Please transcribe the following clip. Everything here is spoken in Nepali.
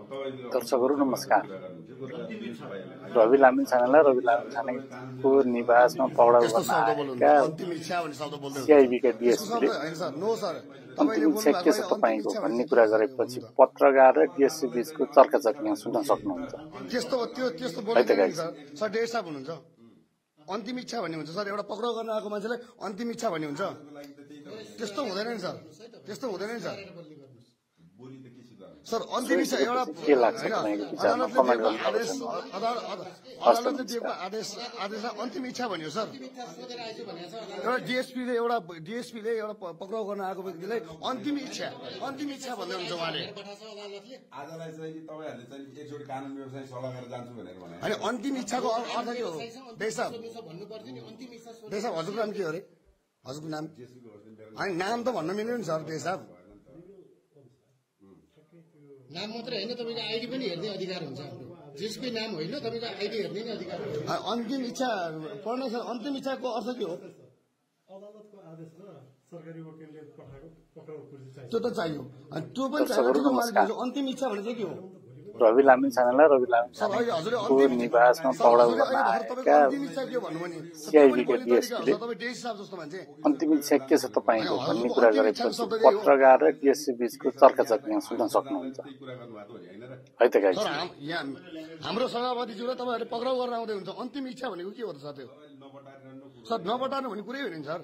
दर्शकहरू नमस्कार। रवि लामिन छानालाई रवि लामिन छानाको निवासमा पक्राउ गर्न आएका सिआइबीका डीएसपीले अन्तिम इच्छा के छ तपाईको भन्ने कुरा गरेपछि पत्रकार र डीएसपी बीचको चर्काचर्की यहाँ सुन्न सक्नुहुन्छ। त्यस्तो बोल्दैन सर, डेढ साहब हुनुहुन्छ। अन्तिम इच्छा भन्ने हुन्छ सर, एउटा पक्राउ गर्न आएको मान्छेलाई अन्तिम इच्छा भन्ने हुन्छ। त्यस्तो हुँदैन नि सर, त्यस्तो हुँदैन नि सर। सर अन्तिम इच्छा एउटा के लाग्छ तपाईको विचारमा कमेन्ट गर्नुहोस्। अदालतले दिएको आदेशलाई अन्तिम इच्छा भन्यो सर। एउटा डीएसपीले एउटा पक्राउ गर्न आएको व्यक्तिलाई अन्तिम इच्छा भन्दै हुन्छ उहाँले। आजलाई चाहिँ तपाईहरुले चाहिँ एकजोडी कानुन व्यवसाय सल्लाह गरेर जान्छु भनेर भने अनि अन्तिम इच्छाको अर्थ के हो? देशब हजुरको नाम के हो रे? हजुरको नाम? अनि नाम त भन्न मिल्दैन सर। देशब नाम मात्रै हैन, तपाईको आईडी पनि हेर्ने अधिकार हुन्छ। जसकै नाम होइन तपाईको आईडी हेर्ने नै अधिकार हुन्छ। अन्तिम इच्छा पढ्न सर, अन्तिम इच्छाको अर्थ के हो? अदालतको आदेशमा सरकारी वकिलले पठाएको पक्राउ पुर्जी चाहियो। त्यो त चाहियो। अनि त्यो पनि चाहियो। अन्तिम इच्छा भने चाहिँ के हो? रवि लामिन छानालाई रवि लामिन छानाको निवासमा पक्राउ गर्न आएका सिआइबीका डीएसपीले अन्तिम इच्छा के छ तपाईको भन्ने कुरा गरेपछि पत्रकार र डीएसपी बीचको चर्काचर्की यहाँ सुन्न सक्नुहुन्छ। है त गाइस, हाम्रो सभापतिज्यूलाई तपाईहरुले पक्राउ गर्न आउँदै हुन्छ। अन्तिम इच्छा भनेको के हो त सर? त्यो सर नबटार्नु भन्ने कुरै होइन सर।